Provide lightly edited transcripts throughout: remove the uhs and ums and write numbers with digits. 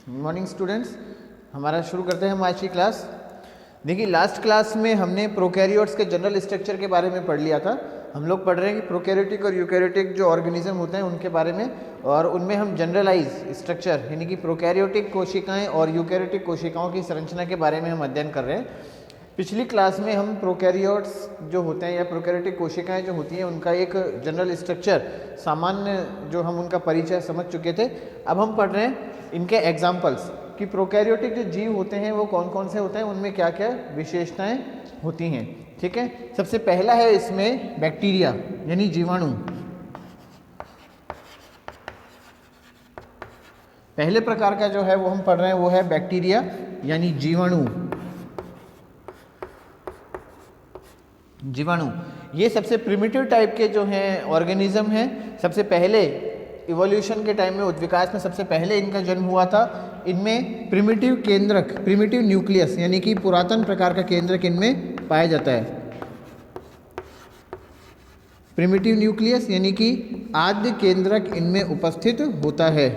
Good morning students, हमारा शुरू करते हैं हम आज की क्लास। देखिए, लास्ट क्लास में हमने प्रोकैरियोट्स के जनरल स्ट्रक्चर के बारे में पढ़ लिया था। हम लोग पढ़ रहे हैं कि प्रोकैरियोटिक और यूकैरियोटिक जो ऑर्गेनिज्म होते हैं उनके बारे में, और उनमें हम जनरलाइज स्ट्रक्चर यानी कि प्रोकैरियोटिक कोशिकाएं और यूकैरियोटिक कोशिकाओं की संरचना के बारे में हम अध्ययन कर रहे हैं। पिछली क्लास में हम प्रोकैरियोट्स जो होते हैं या प्रोकैरियोटिक कोशिकाएं जो होती हैं उनका एक जनरल स्ट्रक्चर, सामान्य जो हम उनका परिचय समझ चुके थे। अब हम पढ़ रहे हैं इनके एग्जाम्पल्स कि प्रोकैरियोटिक जो जीव होते हैं वो कौन कौन से होते हैं, उनमें क्या क्या विशेषताएं होती हैं। ठीक है, सबसे पहला है इसमें बैक्टीरिया यानी जीवाणु। पहले प्रकार का जो है वो हम पढ़ रहे हैं वो है बैक्टीरिया यानी जीवाणु। जीवाणु ये सबसे प्रिमिटिव टाइप के जो हैं ऑर्गेनिज्म हैं। सबसे पहले इवोल्यूशन के टाइम में, उद्विकास में सबसे पहले इनका जन्म हुआ था। इनमें प्रिमिटिव केंद्रक, प्रिमिटिव न्यूक्लियस यानी कि पुरातन प्रकार का केंद्रक इनमें पाया जाता है। प्रिमिटिव न्यूक्लियस यानी कि आद्य केंद्रक इनमें उपस्थित होता है।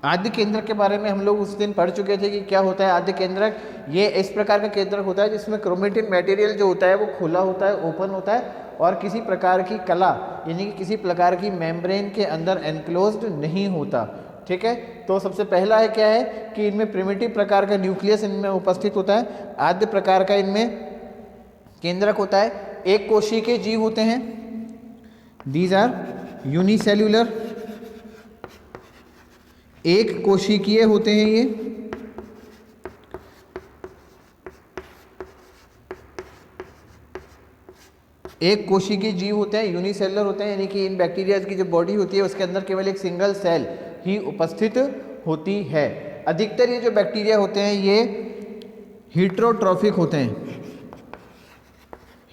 आद्य केंद्रक के बारे में हम लोग उस दिन पढ़ चुके थे कि क्या होता है आद्य केंद्रक। ये इस प्रकार का केंद्रक होता है जिसमें क्रोमेटिन मटेरियल जो होता है वो खुला होता है, ओपन होता है, और किसी प्रकार की कला यानी कि किसी प्रकार की मेम्ब्रेन के अंदर एनक्लोज्ड नहीं होता। ठीक है, तो सबसे पहला है क्या है कि इनमें प्रिमिटिव प्रकार का न्यूक्लियस इनमें उपस्थित होता है। आद्य प्रकार का इनमें केंद्रक होता है। एक कोशिकीय के जीव होते हैं, दीज आर यूनिसेल्यूलर। एक कोशिकीय होते हैं ये। एक कोशिकीय जीव होते हैं, यूनिसेलुलर होते हैं, यानी कि इन बैक्टीरिया की जो बॉडी होती है उसके अंदर केवल एक सिंगल सेल ही उपस्थित होती है। अधिकतर ये जो बैक्टीरिया होते हैं ये हीट्रोट्रॉफिक होते हैं।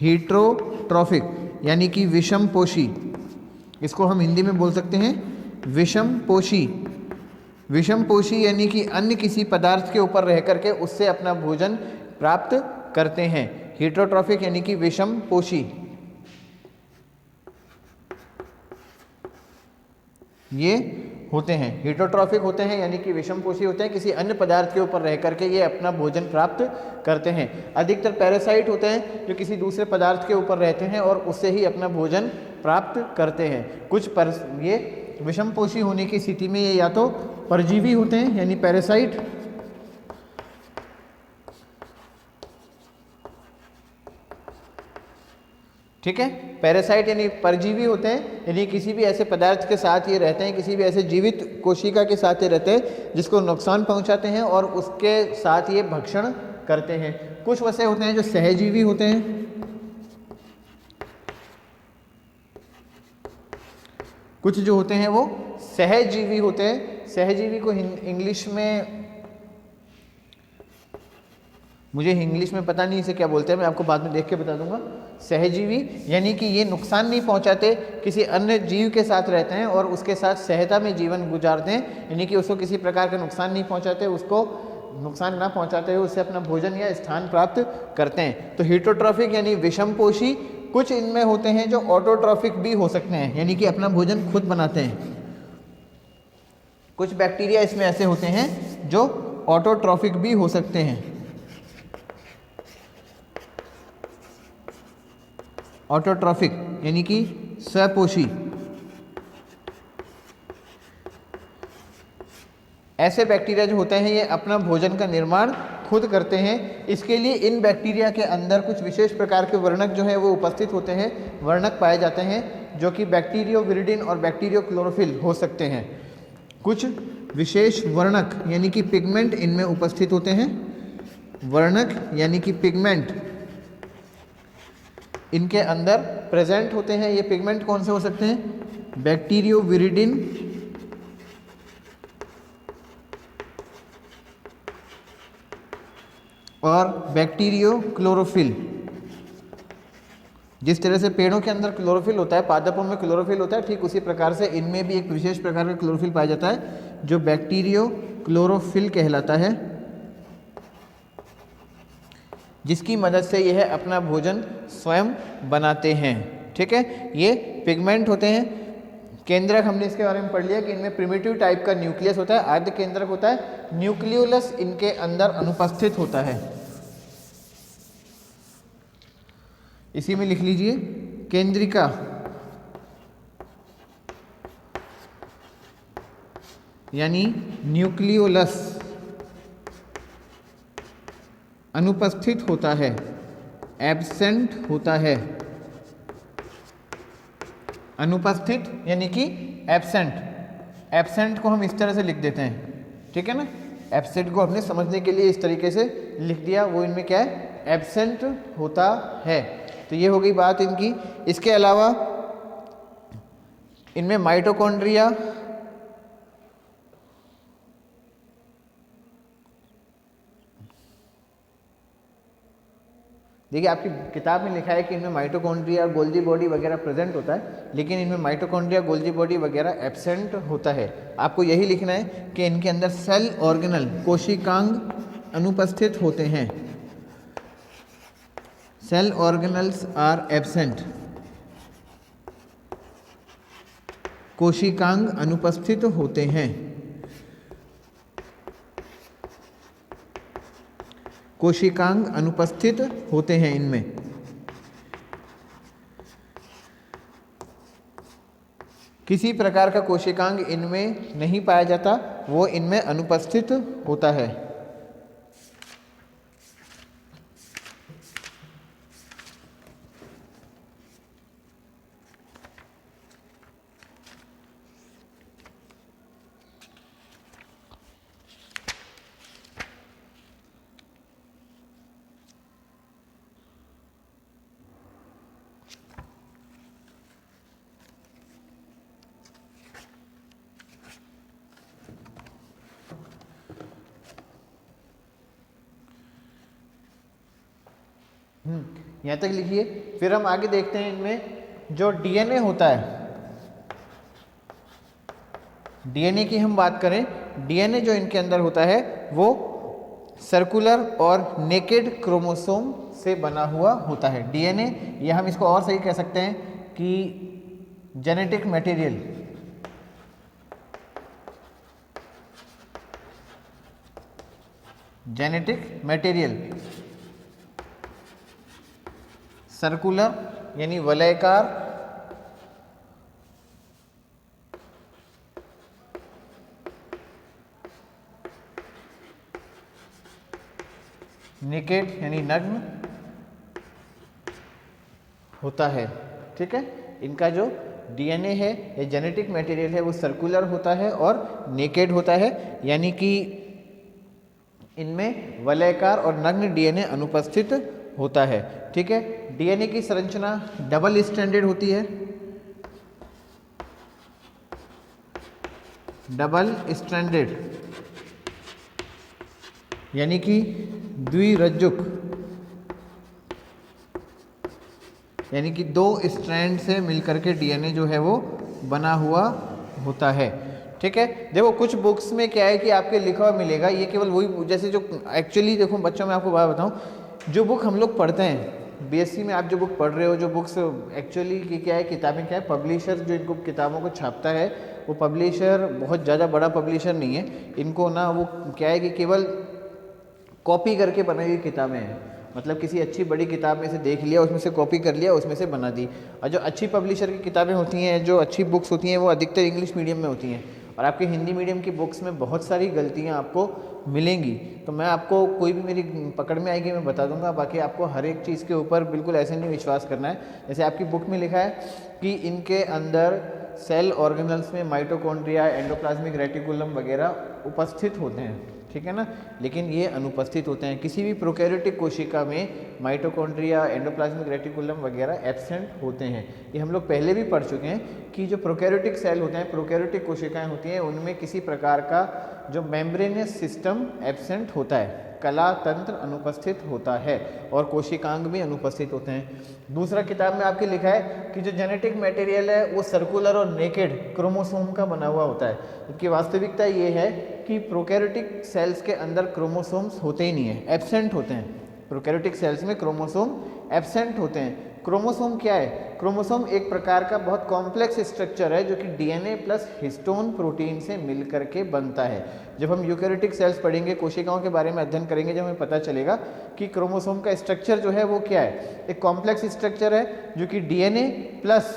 हीट्रोट्रॉफिक यानी कि विषमपोषी, इसको हम हिंदी में बोल सकते हैं विषमपोषी। विषमपोषी यानी कि अन्य किसी पदार्थ के ऊपर रह करके उससे अपना भोजन प्राप्त करते हैं। हीट्रोट्रॉफिक यानी कि विषमपोषी। ये होते हैं हीट्रोट्रॉफिक होते हैं यानी कि विषमपोषी होते हैं, किसी अन्य पदार्थ के ऊपर रह करके ये अपना भोजन प्राप्त करते हैं। अधिकतर पैरासाइट होते हैं जो किसी दूसरे पदार्थ के ऊपर रहते हैं और उससे ही अपना भोजन प्राप्त करते हैं। ये विषमपोषी होने की स्थिति में ये या तो परजीवी होते हैं यानी पैरासाइट, ठीक है, पैरासाइट यानी परजीवी होते हैं, यानी किसी भी ऐसे पदार्थ के साथ ये रहते हैं, किसी भी ऐसे जीवित कोशिका के साथ ये रहते हैं जिसको नुकसान पहुंचाते हैं और उसके साथ ये भक्षण करते हैं। कुछ वैसे होते हैं जो सहजीवी होते हैं। कुछ जो होते हैं वो सहजीवी होते हैं। सहजीवी को इंग्लिश में, मुझे इंग्लिश में पता नहीं इसे क्या बोलते हैं, मैं आपको बाद में देख के बता दूंगा। सहजीवी यानी कि ये नुकसान नहीं पहुंचाते, किसी अन्य जीव के साथ रहते हैं और उसके साथ सहता में जीवन गुजारते हैं, यानी कि उसको किसी प्रकार का नुकसान नहीं पहुंचाते, उसको नुकसान ना पहुंचाते हुए उससे अपना भोजन या स्थान प्राप्त करते हैं। तो हीट्रोट्रॉफिक यानी विषमपोषी। कुछ इनमें होते हैं जो ऑटोट्रॉफिक भी हो सकते हैं, यानी कि अपना भोजन खुद बनाते हैं। कुछ बैक्टीरिया इसमें ऐसे होते हैं जो ऑटोट्रॉफिक भी हो सकते हैं। ऑटोट्रॉफिक यानी कि स्वपोषी। ऐसे बैक्टीरिया जो होते हैं ये अपना भोजन का निर्माण खुद करते हैं। इसके लिए इन बैक्टीरिया के अंदर कुछ विशेष प्रकार के वर्णक जो है वो उपस्थित होते हैं, वर्णक पाए जाते हैं जो कि बैक्टीरियोविरिडिन और बैक्टीरियोक्लोरोफिल हो सकते हैं। कुछ विशेष वर्णक यानी कि पिगमेंट इनमें उपस्थित होते हैं। वर्णक यानी कि पिगमेंट इनके अंदर प्रेजेंट होते हैं। ये पिगमेंट कौन से हो सकते हैं? बैक्टीरियोविरिडिन और बैक्टीरियोक्लोरोफिल। जिस तरह से पेड़ों के अंदर क्लोरोफिल होता है, पादपों में क्लोरोफिल होता है, ठीक उसी प्रकार से इनमें भी एक विशेष प्रकार का क्लोरोफिल पाया जाता है जो बैक्टीरियोक्लोरोफिल कहलाता है, जिसकी मदद से यह अपना भोजन स्वयं बनाते हैं। ठीक है, ये पिगमेंट होते हैं। केंद्रक हमने इसके बारे में पढ़ लिया कि इनमें प्रिमिटिव टाइप का न्यूक्लियस होता है, अर्ध केंद्रक होता है, न्यूक्लियोलस इनके अंदर अनुपस्थित होता है। इसी में लिख लीजिए केंद्रिका यानी न्यूक्लियोलस अनुपस्थित होता है, एब्सेंट होता है। अनुपस्थित यानी कि एब्सेंट, एब्सेंट को हम इस तरह से लिख देते हैं, ठीक है ना। एब्सेंट को हमने समझने के लिए इस तरीके से लिख दिया, वो इनमें क्या है, एब्सेंट होता है। तो ये हो गई बात इनकी। इसके अलावा इनमें माइटोकॉन्ड्रिया, देखिए आपकी किताब में लिखा है कि इनमें माइटोकॉन्ड्रिया, गोल्जी बॉडी वगैरह प्रेजेंट होता है, लेकिन इनमें माइटोकॉन्ड्रिया, गोल्जी बॉडी वगैरह एब्सेंट होता है। आपको यही लिखना है कि इनके अंदर सेल ऑर्गेनल, कोशिकांग अनुपस्थित होते हैं। सेल ऑर्गेनल्स आर एब्सेंट, कोशिकांग अनुपस्थित होते हैं। कोशिकांग अनुपस्थित होते हैं इनमें। किसी प्रकार का कोशिकांग इनमें नहीं पाया जाता, वो इनमें अनुपस्थित होता है। यहाँ तक लिखिए। फिर हम आगे देखते हैं इनमें जो डीएनए होता है, डीएनए की हम बात करें, डीएनए जो इनके अंदर होता है वो सर्कुलर और नेकेड क्रोमोसोम से बना हुआ होता है। डीएनए, या हम इसको और सही कह सकते हैं कि genetic material, genetic material circular यानी वलयकार, निकेट यानी नग्न होता है, ठीक है। इनका जो डीएनए है या जेनेटिक मटेरियल है वो सर्कुलर होता है और नेकेड होता है, यानी कि इनमें वलयकार और नग्न डीएनए अनुपस्थित होता है, ठीक है। डीएनए की संरचना डबल स्ट्रैंडेड होती है, डबल स्ट्रैंडेड यानी कि द्विरज्जुक, यानी कि दो स्ट्रैंड से मिलकर के डीएनए जो है वो बना हुआ होता है, ठीक है। देखो कुछ बुक्स में क्या है कि आपके लिखा हुआ मिलेगा, ये केवल वही, जैसे जो एक्चुअली देखो बच्चों, मैं आपको बात बताऊं, जो बुक हम लोग पढ़ते हैं बीएससी में, आप जो बुक पढ़ रहे हो, जो बुक्स एक्चुअली की क्या है, किताबें क्या है, पब्लिशर जो इनको किताबों को छापता है वो पब्लिशर बहुत ज़्यादा बड़ा पब्लिशर नहीं है। इनको ना वो क्या है कि केवल कॉपी करके बनाई हुई किताबें हैं, मतलब किसी अच्छी बड़ी किताब में से देख लिया, उसमें से कॉपी कर लिया, उसमें से बना दी। और जो अच्छी पब्लिशर की किताबें होती हैं, जो अच्छी बुक्स होती हैं, वो अधिकतर इंग्लिश मीडियम में होती हैं, और आपके हिंदी मीडियम की बुक्स में बहुत सारी गलतियाँ आपको मिलेंगी। तो मैं आपको, कोई भी मेरी पकड़ में आएगी मैं बता दूंगा, बाकी आपको हर एक चीज़ के ऊपर बिल्कुल ऐसे नहीं विश्वास करना है। जैसे आपकी बुक में लिखा है कि इनके अंदर सेल ऑर्गेनल्स में माइटोकॉन्ड्रिया, एंडोप्लाज्मिक रेटिकुलम वगैरह उपस्थित होते हैं, ठीक है ना, लेकिन ये अनुपस्थित होते हैं। किसी भी प्रोकैरियोटिक कोशिका में माइटोकॉन्ड्रिया, एंडोप्लाज्मिक रेटिकुलम वगैरह एब्सेंट होते हैं। ये हम लोग पहले भी पढ़ चुके हैं कि जो प्रोकैरियोटिक सेल होते हैं, प्रोकैरियोटिक कोशिकाएं होती हैं, उनमें किसी प्रकार का जो मेम्ब्रेनियस सिस्टम एब्सेंट होता है, कला तंत्र अनुपस्थित होता है, और कोशिकांग भी अनुपस्थित होते हैं। दूसरा किताब में आपके लिखा है कि जो जेनेटिक मटेरियल है वो सर्कुलर और नेकेड क्रोमोसोम का बना हुआ होता है, जबकि वास्तविकता ये है कि प्रोकैरियोटिक सेल्स के अंदर क्रोमोसोम्स होते ही नहीं है, एब्सेंट होते हैं। प्रोकैरियोटिक सेल्स में क्रोमोसोम एब्सेंट होते हैं। क्रोमोसोम क्या है? क्रोमोसोम एक प्रकार का बहुत कॉम्प्लेक्स स्ट्रक्चर है जो कि डीएनए प्लस हिस्टोन प्रोटीन से मिलकर के बनता है। जब हम यूकैरियोटिक सेल्स पढ़ेंगे, कोशिकाओं के बारे में अध्ययन करेंगे, जब हमें पता चलेगा कि क्रोमोसोम का स्ट्रक्चर जो है वो क्या है। एक कॉम्प्लेक्स स्ट्रक्चर है जो कि डीएनए प्लस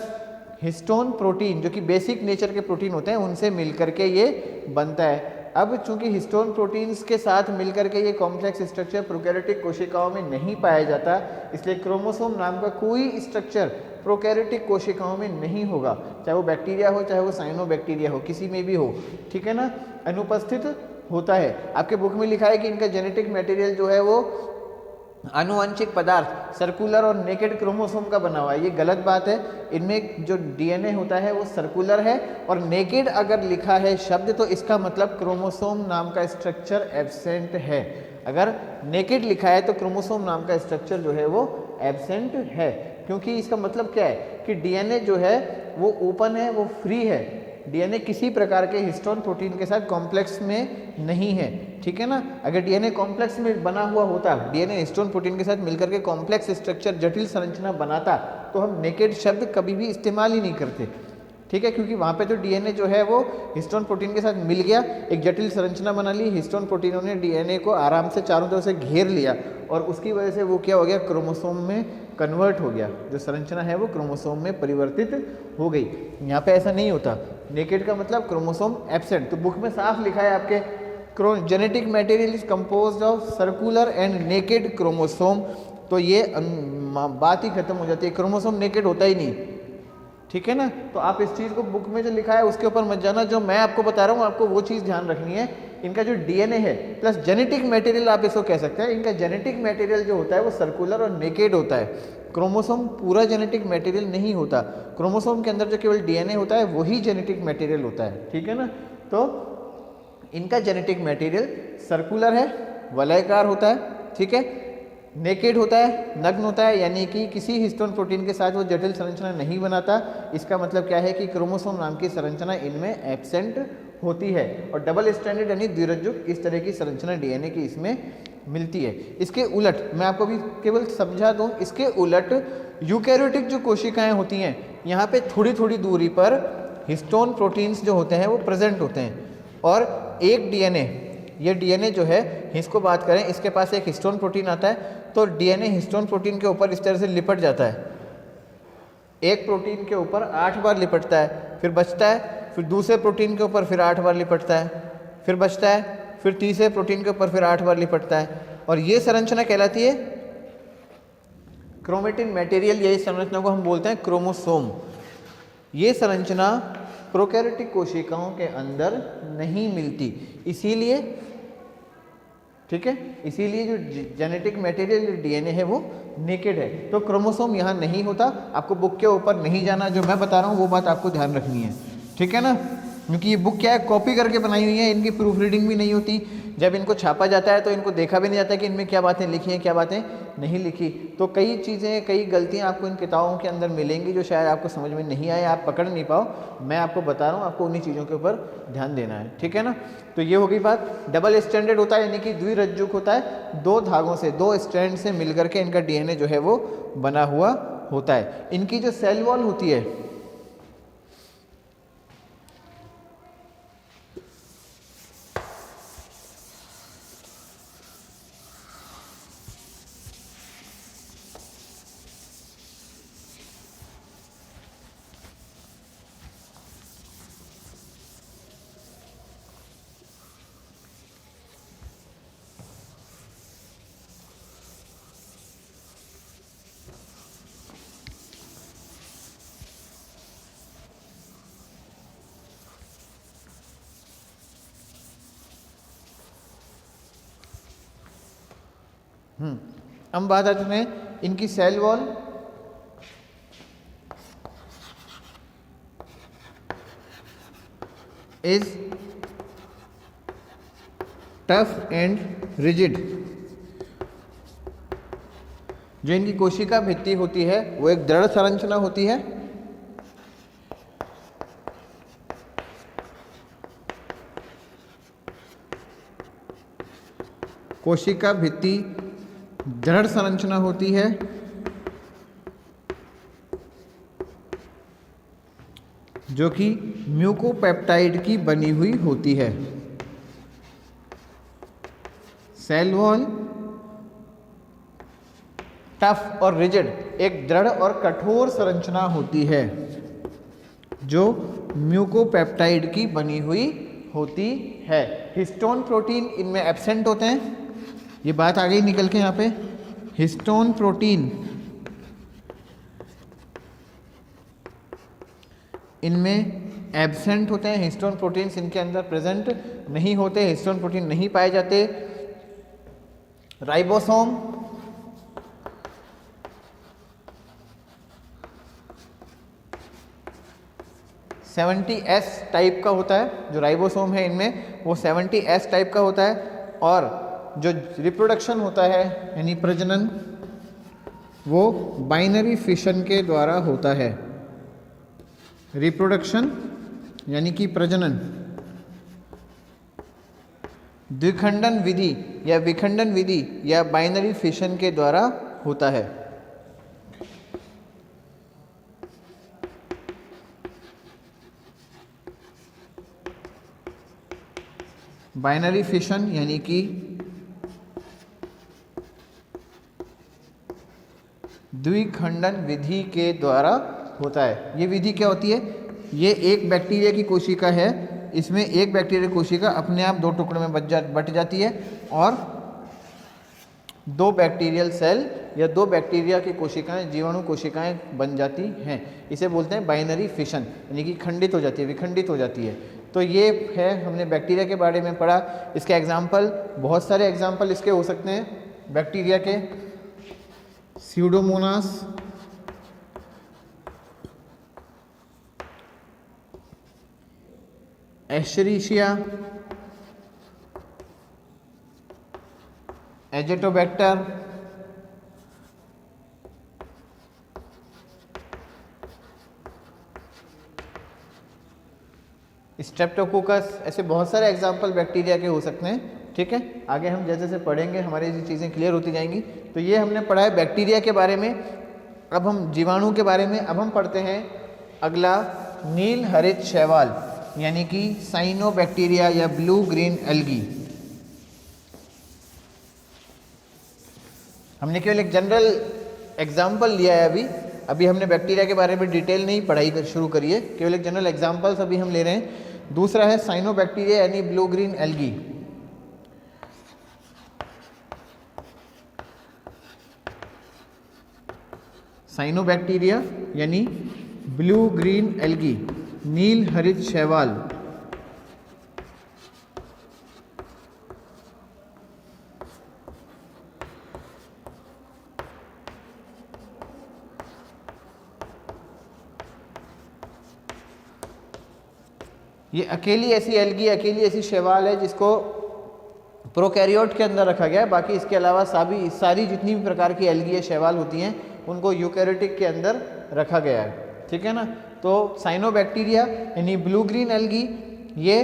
हिस्टोन प्रोटीन, जो कि बेसिक नेचर के प्रोटीन होते हैं, उनसे मिलकर के ये बनता है। अब चूंकि हिस्टोन प्रोटीन्स के साथ मिलकर के ये कॉम्प्लेक्स स्ट्रक्चर प्रोकैरियोटिक कोशिकाओं में नहीं पाया जाता, इसलिए क्रोमोसोम नाम का कोई स्ट्रक्चर प्रोकैरियोटिक कोशिकाओं में नहीं होगा, चाहे वो बैक्टीरिया हो, चाहे वो साइनोबैक्टीरिया हो, किसी में भी हो, ठीक है ना, अनुपस्थित होता है। आपके बुक में लिखा है कि इनका जेनेटिक मटेरियल जो है वो आनुवंशिक पदार्थ सर्कुलर और नेकेड क्रोमोसोम का बना हुआ है। ये गलत बात है। इनमें जो डीएनए होता है वो सर्कुलर है, और नेकेड अगर लिखा है शब्द तो इसका मतलब क्रोमोसोम नाम का स्ट्रक्चर एब्सेंट है। अगर नेकेड लिखा है तो क्रोमोसोम नाम का स्ट्रक्चर जो है वो एब्सेंट है, क्योंकि इसका मतलब क्या है कि डीएनए जो है वो ओपन है, वो फ्री है। डीएनए किसी प्रकार के हिस्टोन प्रोटीन के साथ कॉम्प्लेक्स में नहीं है, ठीक है ना। अगर डीएनए कॉम्प्लेक्स में बना हुआ होता, डीएनए हिस्टोन प्रोटीन के साथ मिलकर के कॉम्प्लेक्स स्ट्रक्चर, जटिल संरचना बनाता, तो हम नेकेड शब्द कभी भी इस्तेमाल ही नहीं करते, ठीक है, क्योंकि वहाँ पे तो डीएनए जो है वो हिस्टोन प्रोटीन के साथ मिल गया, एक जटिल संरचना बना ली, हिस्टोन प्रोटीनों ने डीएनए को आराम से चारों तरफ से घेर लिया, और उसकी वजह से वो क्या हो गया, क्रोमोसोम में कन्वर्ट हो गया। जो संरचना है वो क्रोमोसोम में परिवर्तित हो गई। यहाँ पे ऐसा नहीं होता। नेकेड का मतलब क्रोमोसोम एब्सेंट। तो बुक में साफ लिखा है आपके, genetic material is composed of circular and naked chromosome. तो ये बात ही खत्म हो जाती है, क्रोमोसोम नेकेड होता ही नहीं, ठीक है ना। तो आप इस चीज़ को बुक में जो लिखा है उसके ऊपर मत जाना, जो मैं आपको बता रहा हूँ आपको वो चीज़ ध्यान रखनी है। इनका जो डीएनए है प्लस जेनेटिक मटेरियल, आप इसको कह सकते हैं, इनका जेनेटिक मटेरियल जो होता है वो सर्कुलर और नेकेड होता है। क्रोमोसोम पूरा जेनेटिक मटेरियल नहीं होता। क्रोमोसोम के अंदर जो केवल डीएनए होता है वही जेनेटिक मटेरियल होता है, ठीक है ना। तो इनका जेनेटिक मटेरियल सर्कुलर है, वलयाकार होता है, ठीक है, नेकेड होता है, नग्न होता है, यानी कि किसी हिस्टोन प्रोटीन के साथ वो जटिल संरचना नहीं बनाता। इसका मतलब क्या है कि क्रोमोसोम नाम की संरचना इनमें एब्सेंट होती है, और डबल स्ट्रैंडेड यानी द्विरज्जुक इस तरह की संरचना डीएनए की इसमें मिलती है। इसके उलट मैं आपको भी केवल समझा दूं, इसके उलट यूकैरियोटिक जो कोशिकाएं होती हैं, यहाँ पे थोड़ी थोड़ी दूरी पर हिस्टोन प्रोटीन्स जो होते हैं वो प्रेजेंट होते हैं, और एक डीएनए, ये डीएनए जो है, इसको बात करें, इसके पास एक हिस्टोन प्रोटीन आता है, तो डीएनए हिस्टोन प्रोटीन के ऊपर इस तरह से लिपट जाता है, एक प्रोटीन के ऊपर 8 बार लिपटता है, फिर बचता है, फिर दूसरे प्रोटीन के ऊपर फिर 8 बार लिपटता है, फिर बचता है, फिर तीसरे प्रोटीन के ऊपर फिर 8 बार लिपटता है, और ये संरचना कहलाती है क्रोमेटिन मटेरियल। यही संरचना को हम बोलते हैं क्रोमोसोम। ये संरचना प्रोकैरियोटिक कोशिकाओं के अंदर नहीं मिलती, इसीलिए, ठीक है, इसीलिए जो जेनेटिक मटेरियल डीएनए है वो नेकेड है। तो क्रोमोसोम यहाँ नहीं होता। आपको बुक के ऊपर नहीं जाना, जो मैं बता रहा हूँ वो बात आपको ध्यान रखनी है, ठीक है ना, क्योंकि ये बुक क्या है, कॉपी करके बनाई हुई है, इनकी प्रूफ रीडिंग भी नहीं होती। जब इनको छापा जाता है तो इनको देखा भी नहीं जाता कि इनमें क्या बातें लिखी हैं, क्या बातें नहीं लिखी। तो कई चीज़ें, कई गलतियां आपको इन किताबों के अंदर मिलेंगी जो शायद आपको समझ में नहीं आए, आप पकड़ नहीं पाओ। मैं आपको बता रहा हूँ, आपको उन्हीं चीज़ों के ऊपर ध्यान देना है, ठीक है ना। तो ये हो गई बात। डबल स्ट्रैंडेड होता है, यानी कि द्विरज्जुक होता है, 2 धागों से, 2 स्ट्रैंड से मिलकर के इनका डीएनए जो है वो बना हुआ होता है। इनकी जो सेल वॉल होती है, हम बात आते हैं इनकी cell wall. Is tough and rigid. जो इनकी कोशिका भित्ति होती है वो एक दृढ़ संरचना होती है, कोशिका भित्ति दृढ़ संरचना होती है, जो कि म्यूकोपेप्टाइड की बनी हुई होती है। सेल वॉल टफ और रिजिड, एक दृढ़ और कठोर संरचना होती है जो म्यूकोपेप्टाइड की बनी हुई होती है। हिस्टोन प्रोटीन इनमें एब्सेंट होते हैं, ये बात आ गई निकल के यहाँ पे। हिस्टोन प्रोटीन इनमें एब्सेंट होते हैं, हिस्टोन प्रोटीन्स इनके अंदर प्रेजेंट नहीं होते, हिस्टोन प्रोटीन नहीं पाए जाते। राइबोसोम (70S) टाइप का होता है, जो राइबोसोम है इनमें वो 70S टाइप का होता है। और जो रिप्रोडक्शन होता है यानी प्रजनन, वो बाइनरी फिशन के द्वारा होता है। रिप्रोडक्शन यानी कि प्रजनन द्विखंडन विधि या विखंडन विधि या बाइनरी फिशन के द्वारा होता है। बाइनरी फिशन यानी कि द्विखंडन विधि के द्वारा होता है। ये विधि क्या होती है? ये एक बैक्टीरिया की कोशिका है, इसमें एक बैक्टीरिया कोशिका अपने आप दो टुकड़ों में बट जाती है और दो बैक्टीरियल सेल या दो बैक्टीरिया की कोशिकाएं, जीवाणु कोशिकाएं बन जाती हैं। इसे बोलते हैं बाइनरी फिशन, यानी कि खंडित हो जाती है, विखंडित हो जाती है। तो ये है, हमने बैक्टीरिया के बारे में पढ़ा। इसके एग्जाम्पल, बहुत सारे एग्जाम्पल इसके हो सकते हैं बैक्टीरिया के। स्यूडोमोनास, एशेरिशिया, एजेटोबैक्टर, स्ट्रेप्टोकोकस, ऐसे बहुत सारे एग्जाम्पल बैक्टीरिया के हो सकते हैं। ठीक है, आगे हम जैसे जैसे पढ़ेंगे हमारी ये चीज़ें क्लियर होती जाएंगी। तो ये हमने पढ़ा है बैक्टीरिया के बारे में। अब हम जीवाणु के बारे में अब हम पढ़ते हैं अगला, नील हरित शैवाल यानी कि साइनोबैक्टीरिया या ब्लू ग्रीन एल्गी। हमने केवल एक जनरल एग्जाम्पल लिया है अभी हमने बैक्टीरिया के बारे में डिटेल नहीं पढ़ाई शुरू करी है, केवल एक जनरल एग्जाम्पल्स अभी हम ले रहे हैं। दूसरा है साइनोबैक्टीरिया यानी ब्लू ग्रीन एल्गी। साइनोबैक्टीरिया यानी ब्लू ग्रीन एल्गी, नील हरित शैवाल। ये अकेली ऐसी एल्गी, अकेली ऐसी शैवाल है जिसको प्रोकैरियोट के अंदर रखा गया है। बाकी इसके अलावा सारी जितनी भी प्रकार की एल्गी या शैवाल होती हैं उनको यूकैरियोटिक के अंदर रखा गया है। ठीक है ना। तो साइनोबैक्टीरिया यानी ब्लू ग्रीन एल्गी, ये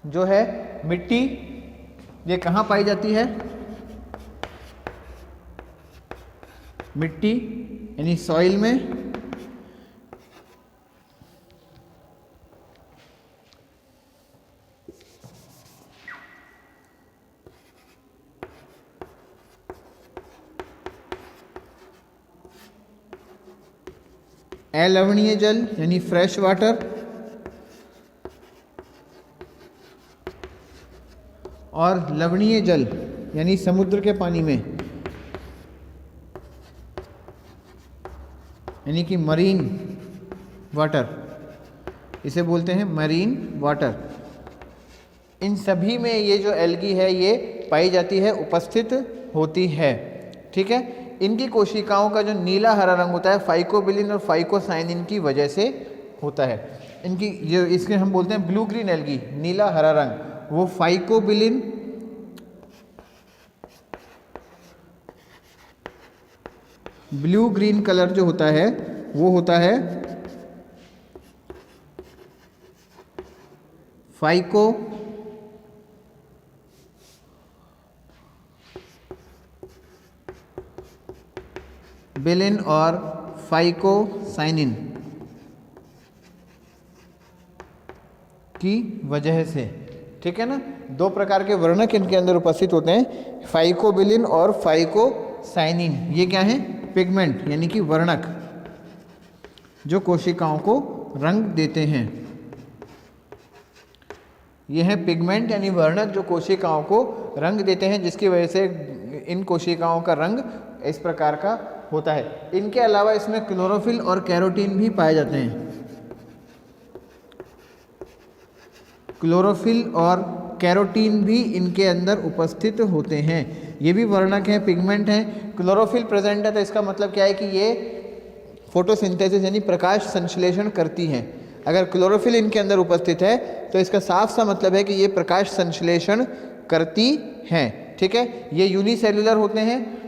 जो है मिट्टी, ये कहाँ पाई जाती है? मिट्टी यानी सॉइल में। अलवणीय जल यानी फ्रेश वाटर और लवणीय जल यानी समुद्र के पानी में, यानी कि मरीन वाटर, इसे बोलते हैं मरीन वाटर। इन सभी में ये जो एल्गी है ये पाई जाती है, उपस्थित होती है। ठीक है। इनकी कोशिकाओं का जो नीला हरा रंग होता है फाइकोबिलिन और फाइकोसाइनिन की वजह से होता है। इनकी जो इसके हम बोलते हैं ब्लू ग्रीन एल्गी, नीला हरा रंग, वो फाइकोबिलिन ब्लू ग्रीन कलर जो होता है वो होता है फाइको बिलिन और फाइकोसाइनिन। की वजह से। ठीक है ना, दो प्रकार के वर्णक इनके अंदर उपस्थित होते हैं, फाइकोबिलिन और फाइकोसाइनिन। ये क्या है? पिगमेंट यानी कि वर्णक जो कोशिकाओं को रंग देते हैं। ये है पिगमेंट यानी वर्णक जो कोशिकाओं को रंग देते हैं, जिसकी वजह से इन कोशिकाओं का रंग इस प्रकार का होता है। इनके अलावा इसमें क्लोरोफिल और कैरोटीन भी पाए जाते हैं। क्लोरोफिल और कैरोटीन भी इनके अंदर उपस्थित होते हैं। ये भी वर्णक हैं, पिगमेंट हैं। क्लोरोफिल प्रेजेंट है तो इसका मतलब क्या है कि ये फोटोसिंथेसिस यानी प्रकाश संश्लेषण करती हैं। अगर क्लोरोफिल इनके अंदर उपस्थित है तो इसका साफ सा मतलब है कि ये प्रकाश संश्लेषण करती हैं। ठीक है, ये यूनिसेल्युलर होते हैं।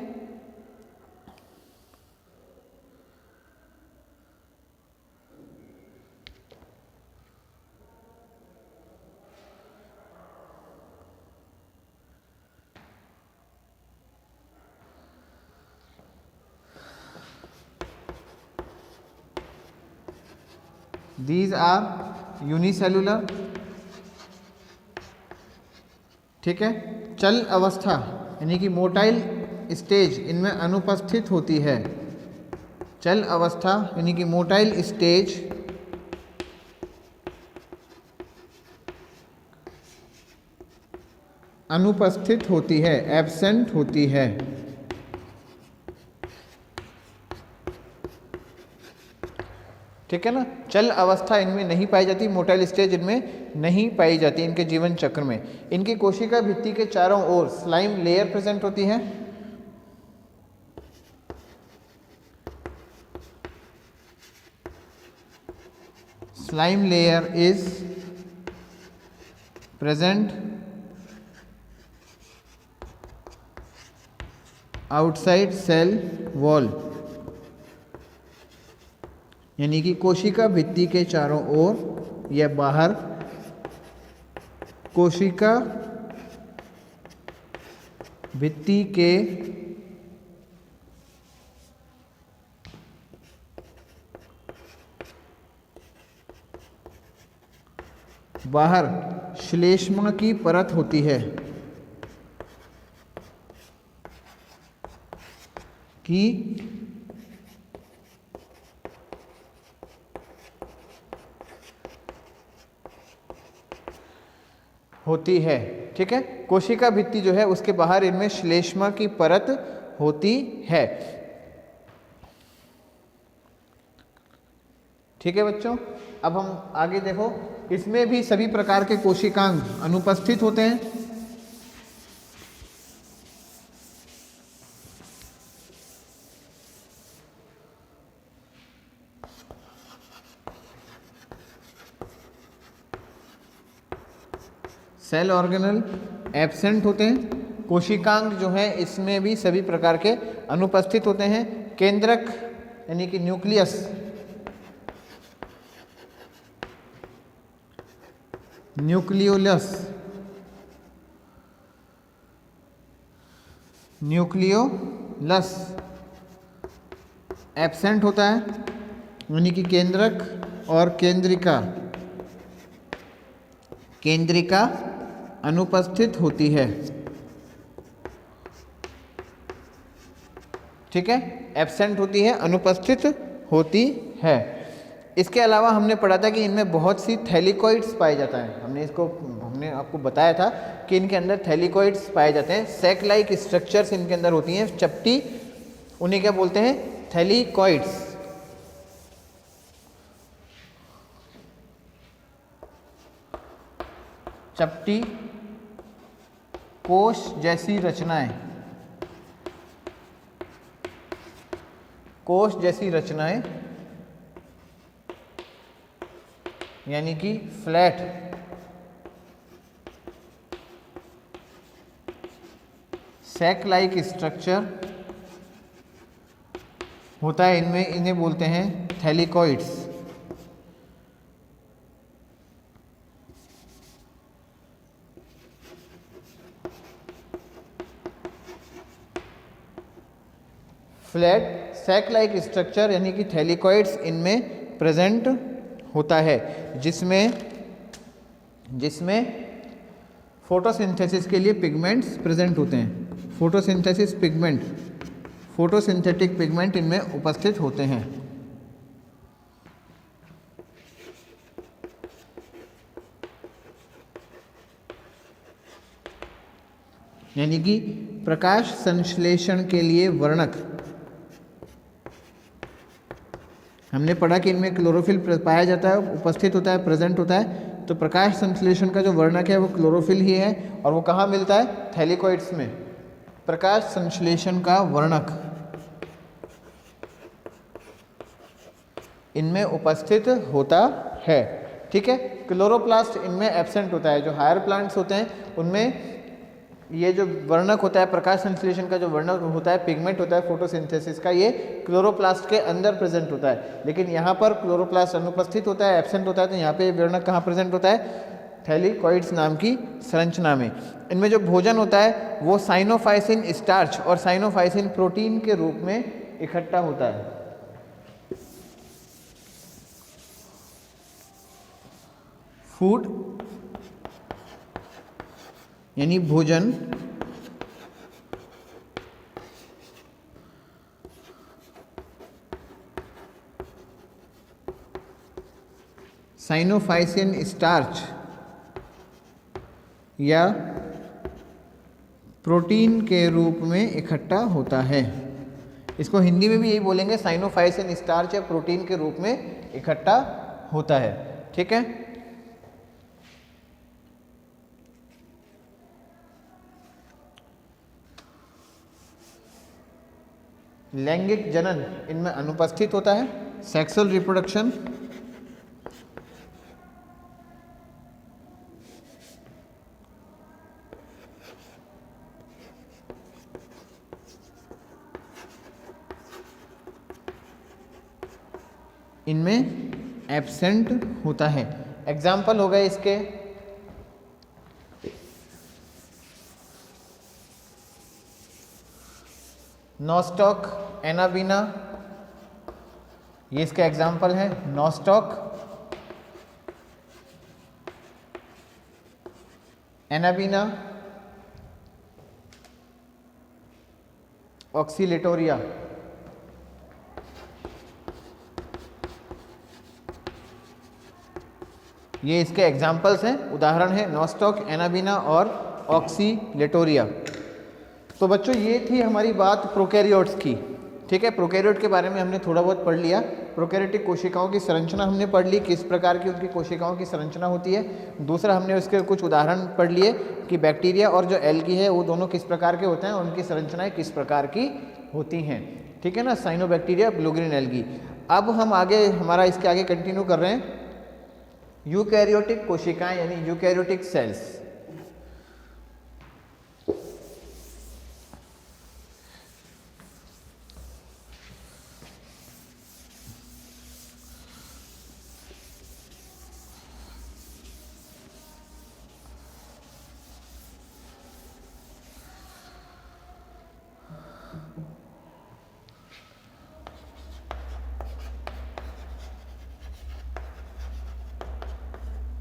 These are unicellular. ठीक है, चल अवस्था यानी कि मोटाइल स्टेज इनमें अनुपस्थित होती है। चल अवस्था यानी कि मोटाइल स्टेज अनुपस्थित होती है, एब्सेंट होती है। ठीक है ना, चल अवस्था इनमें नहीं पाई जाती, मोटाइल स्टेज इनमें नहीं पाई जाती इनके जीवन चक्र में। इनकी कोशिका भित्ति के चारों ओर स्लाइम लेयर प्रेजेंट होती है। Slime layer is present outside cell wall यानी कि कोशिका भित्ति के चारों ओर या बाहर कोशिका भित्ति के बाहर श्लेष्मा की परत होती है कि होती है। ठीक है, कोशिका भित्ति जो है उसके बाहर इनमें श्लेष्मा की परत होती है। ठीक है बच्चों, अब हम आगे देखो, इसमें भी सभी प्रकार के कोशिकांग अनुपस्थित होते हैं। सेल ऑर्गेनल एब्सेंट होते हैं। कोशिकांग जो है इसमें भी सभी प्रकार के अनुपस्थित होते हैं। केंद्रक यानी कि न्यूक्लियस न्यूक्लियोलस न्यूक्लियोलस एब्सेंट होता है यानी कि केंद्रक और केंद्रिका केंद्रिका अनुपस्थित होती है। ठीक है, एब्सेंट होती है, अनुपस्थित होती है। इसके अलावा हमने पढ़ा था कि इनमें बहुत सी थैलिकॉइड्स पाए जाता है। हमने आपको बताया था कि इनके अंदर थैलिकॉइड्स पाए जाते हैं। सैक लाइक स्ट्रक्चर्स इनके अंदर होती हैं, चपटी, उन्हें क्या बोलते हैं? थैलिकॉइड्स। चपटी कोश जैसी रचनाएं, कोश जैसी रचनाएं यानी कि फ्लैट सैक लाइक स्ट्रक्चर होता है इनमें, इन्हें बोलते हैं थैलिकॉइड्स। फ्लैट सैक लाइक स्ट्रक्चर यानी कि थैलिकॉइड्स इनमें प्रेजेंट होता है, जिसमें जिसमें फोटोसिंथेसिस के लिए पिगमेंट्स प्रेजेंट होते हैं। फोटोसिंथेसिस पिगमेंट, फोटोसिंथेटिक पिगमेंट इनमें उपस्थित होते हैं। यानी कि प्रकाश संश्लेषण के लिए वर्णक। हमने पढ़ा कि इनमें क्लोरोफिल पाया जाता है, उपस्थित होता है, प्रेजेंट होता है। तो प्रकाश संश्लेषण का जो वर्णक है वो क्लोरोफिल ही है, और वो कहाँ मिलता है? थैलिकोइड्स में। प्रकाश संश्लेषण का वर्णक इनमें उपस्थित होता है। ठीक है, क्लोरोप्लास्ट इनमें एब्सेंट होता है। जो हायर प्लांट्स होते हैं उनमें ये जो वर्णक होता है, प्रकाश संश्लेषण का जो वर्णक होता है, पिगमेंट होता है फोटोसिंथेसिस का, ये क्लोरोप्लास्ट के अंदर प्रेजेंट होता है। लेकिन यहाँ पर क्लोरोप्लास्ट अनुपस्थित होता है, एब्सेंट होता है। तो यहाँ पे वर्णक कहाँ प्रेजेंट होता है? थैलिकोइड्स नाम की संरचना में। इनमें जो भोजन होता है वो साइनोफाइसिन स्टार्च और साइनोफाइसिन प्रोटीन के रूप में इकट्ठा होता है। फूड यानी भोजन, साइनोफाइसिन स्टार्च या प्रोटीन के रूप में इकट्ठा होता है। इसको हिंदी में भी यही बोलेंगे, साइनोफाइसिन स्टार्च या प्रोटीन के रूप में इकट्ठा होता है। ठीक है, लैंगिक जनन इनमें अनुपस्थित होता है। सेक्सुअल रिप्रोडक्शन इनमें एब्सेंट होता है। एग्जाम्पल हो गए इसके नॉस्टॉक, एनाबीना, ये इसके एग्जाम्पल है। Nostoc, Anabaena, Oscillatoria. ये इसके एग्जाम्पल्स हैं, उदाहरण है नॉस्टॉक, एनाबीना और ऑक्सीलेटोरिया। तो बच्चों ये थी हमारी बात प्रोकैरियोट्स की। ठीक है, प्रोकैरियोट के बारे में हमने थोड़ा बहुत पढ़ लिया। प्रोकैरियोटिक कोशिकाओं की संरचना हमने पढ़ ली, किस प्रकार की उनकी कोशिकाओं की संरचना होती है। दूसरा, हमने उसके कुछ उदाहरण पढ़ लिए कि बैक्टीरिया और जो एल्गी है वो दोनों किस प्रकार के होते हैं, उनकी संरचनाएं किस प्रकार की होती हैं। ठीक है ना, साइनोबैक्टीरिया, ब्लू ग्रीन एल्गी। अब हम आगे हमारा इसके आगे कंटिन्यू कर रहे हैं। यूकैरियोटिक कोशिकाएं यानी यूकैरियोटिक सेल्स।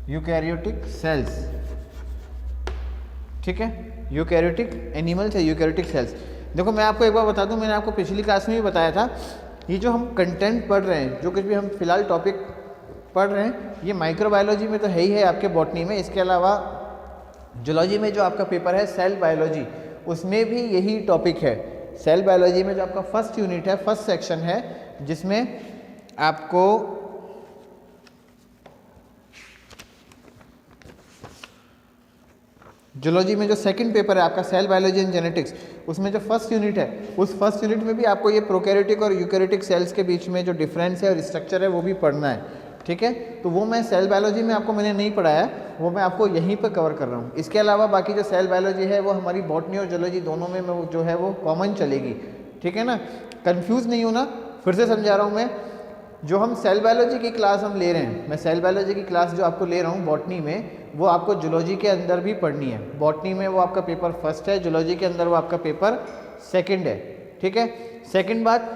Eukaryotic cells. ठीक है, यूकैरियोटिक एनिमल्स है, यूकैरियोटिक सेल्स। देखो मैं आपको एक बार बता दूं, मैंने आपको पिछली क्लास में भी बताया था, ये जो हम कंटेंट पढ़ रहे हैं, जो कुछ भी हम फिलहाल टॉपिक पढ़ रहे हैं, ये माइक्रोबायोलॉजी में तो है ही है आपके बॉटनी में। इसके अलावा जूलॉजी में जो आपका पेपर है सेल बायोलॉजी, उसमें भी यही टॉपिक है। सेल बायोलॉजी में जो आपका फर्स्ट यूनिट है, फर्स्ट सेक्शन है, जिसमें आपको जूलॉजी में जो सेकंड पेपर है आपका सेल बायोलॉजी एंड जेनेटिक्स, उसमें जो फर्स्ट यूनिट है, उस फर्स्ट यूनिट में भी आपको ये प्रोकैरियोटिक और यूकैरियोटिक सेल्स के बीच में जो डिफरेंस है और स्ट्रक्चर है वो भी पढ़ना है। ठीक है, तो वो मैं सेल बायोलॉजी में आपको मैंने नहीं पढ़ाया, वो मैं आपको यहीं पर कवर कर रहा हूँ। इसके अलावा बाकी जो सेल बायोलॉजी है वो हमारी बॉटनी और जूलॉजी दोनों में जो है वो कॉमन चलेगी। ठीक है ना, कंफ्यूज नहीं होना, फिर से समझा रहा हूँ मैं। जो हम सेल बायोलॉजी की क्लास हम ले रहे हैं, मैं सेल बायोलॉजी की क्लास जो आपको ले रहा हूँ बॉटनी में, वो आपको जूलॉजी के अंदर भी पढ़नी है। बॉटनी में वो आपका पेपर फर्स्ट है, जूलॉजी के अंदर वो आपका पेपर सेकंड है। ठीक है, सेकंड बात,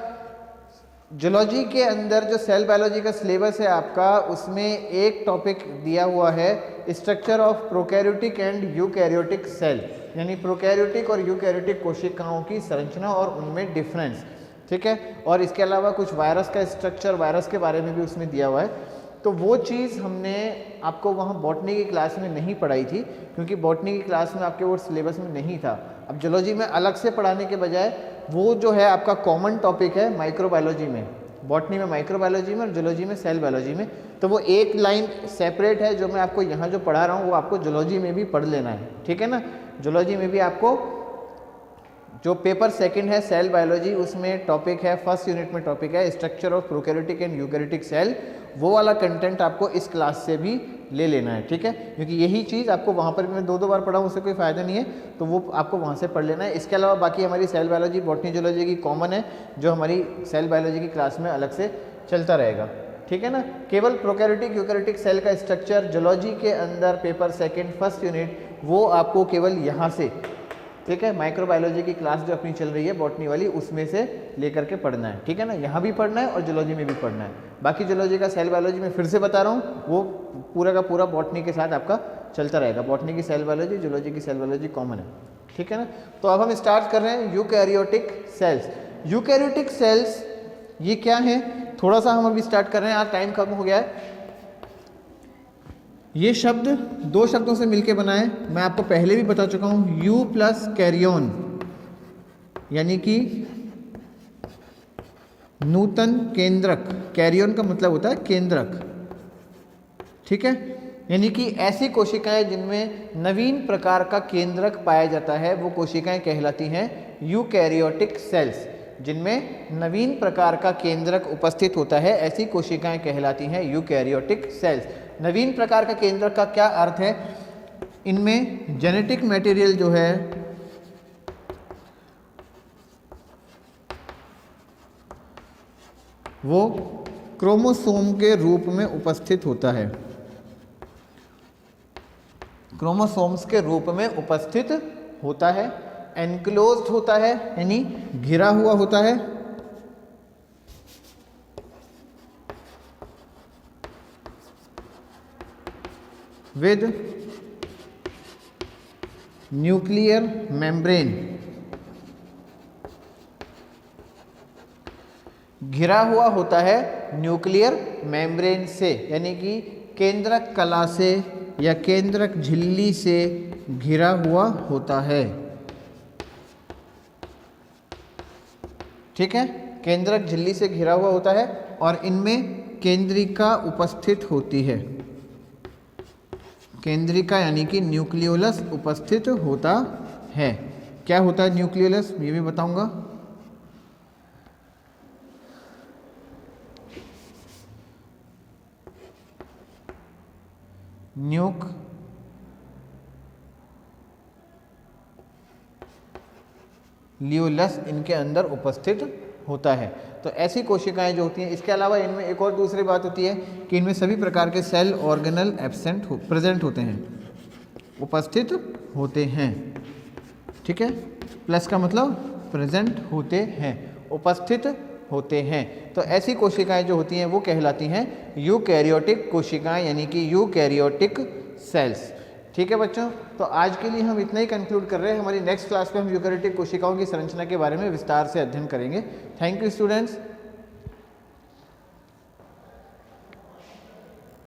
जूलॉजी के अंदर जो सेल बायोलॉजी का सिलेबस है आपका, उसमें एक टॉपिक दिया हुआ है structure of prokaryotic and eukaryotic cell, यानी प्रोकैरियोटिक और यूकैरियोटिक कोशिकाओं की संरचना और उनमें डिफरेंस, ठीक है। और इसके अलावा कुछ वायरस का स्ट्रक्चर, वायरस के बारे में भी उसमें दिया हुआ है। तो वो चीज़ हमने आपको वहाँ बॉटनी की क्लास में नहीं पढ़ाई थी, क्योंकि बॉटनी की क्लास में आपके वो सिलेबस में नहीं था। अब जूलॉजी में अलग से पढ़ाने के बजाय वो जो है आपका कॉमन टॉपिक है माइक्रोबायोलॉजी में, बॉटनी में माइक्रोबायोलॉजी में और जूलॉजी में सेल बायोलॉजी में। तो वो एक लाइन सेपरेट है जो मैं आपको यहाँ जो पढ़ा रहा हूँ वो आपको जूलॉजी में भी पढ़ लेना है, ठीक है ना। जूलॉजी में भी आपको जो पेपर सेकंड है सेल बायोलॉजी, उसमें टॉपिक है, फर्स्ट यूनिट में टॉपिक है structure of prokaryotic and eukaryotic cell. वो वाला कंटेंट आपको इस क्लास से भी ले लेना है, ठीक है, क्योंकि यही चीज़ आपको वहाँ पर भी मैं दो बार पढ़ा हूँ, उससे कोई फ़ायदा नहीं है, तो वो आपको वहाँ से पढ़ लेना है। इसके अलावा बाकी हमारी सेल बायोलॉजी, बॉटनी, जूलॉजी की कॉमन है, जो हमारी सेल बायोलॉजी की क्लास में अलग से चलता रहेगा, ठीक है ना। केवल प्रोकैरियोटिक यूकैरियोटिक सेल का स्ट्रक्चर जूलॉजी के अंदर पेपर सेकेंड फर्स्ट यूनिट, वो आपको केवल यहाँ से, ठीक है, माइक्रोबायोलॉजी की क्लास जो अपनी चल रही है बॉटनी वाली, उसमें से लेकर के पढ़ना है, ठीक है ना। यहाँ भी पढ़ना है और जूलॉजी में भी पढ़ना है। बाकी जूलॉजी का सेल बायोलॉजी में फिर से बता रहा हूँ, वो पूरा का पूरा बॉटनी के साथ आपका चलता रहेगा। बॉटनी की सेल बायोलॉजी, जूलॉजी की सेल बायोलॉजी कॉमन है, ठीक है ना। तो अब हम स्टार्ट कर रहे हैं यूकैरियोटिक सेल्स। यूकैरियोटिक सेल्स ये क्या है, थोड़ा सा हम अभी स्टार्ट कर रहे हैं, आज टाइम कम हो गया है। ये शब्द दो शब्दों से मिलके बना है, मैं आपको पहले भी बता चुका हूं, यू प्लस कैरियन, यानी कि नूतन केंद्रक। कैरियन का मतलब होता है केंद्रक, ठीक है, यानी कि ऐसी कोशिकाएं जिनमें नवीन प्रकार का केंद्रक पाया जाता है, वो कोशिकाएं कहलाती हैं यूकैरियोटिक सेल्स। जिनमें नवीन प्रकार का केंद्रक उपस्थित होता है, ऐसी कोशिकाएं कहलाती हैं यूकैरियोटिक सेल्स। नवीन प्रकार का केंद्रक का क्या अर्थ है, इनमें जेनेटिक मटेरियल जो है वो क्रोमोसोम के रूप में उपस्थित होता है, क्रोमोसोम्स के रूप में उपस्थित होता है, एनक्लोज्ड होता है, यानी घिरा हुआ होता है, विद न्यूक्लियर मेम्ब्रेन, घिरा हुआ होता है न्यूक्लियर मेम्ब्रेन से, यानी कि केंद्रक कला से या केंद्रक झिल्ली से घिरा हुआ होता है, ठीक है, केंद्रक झिल्ली से घिरा हुआ होता है और इनमें केंद्रिका उपस्थित होती है, केंद्रिका यानी कि न्यूक्लियोलस उपस्थित होता है। क्या होता है न्यूक्लियोलस, ये भी बताऊंगा। न्यूक्लियोलस इनके अंदर उपस्थित होता है। तो ऐसी कोशिकाएं जो होती हैं, इसके अलावा इनमें एक और दूसरी बात होती है कि इनमें सभी प्रकार के सेल ऑर्गेनल प्रेजेंट होते हैं, उपस्थित होते हैं, ठीक है, प्लस का मतलब प्रेजेंट होते हैं, उपस्थित होते हैं। तो ऐसी कोशिकाएं जो होती हैं वो कहलाती हैं यूकैरियोटिक कोशिकाएं, यानी कि यूकैरियोटिक सेल्स, ठीक है बच्चों। तो आज के लिए हम इतना ही कंक्लूड कर रहे हैं। हमारी नेक्स्ट क्लास में हम यूकैरियोटिक कोशिकाओं की संरचना के बारे में विस्तार से अध्ययन करेंगे। Thank you students.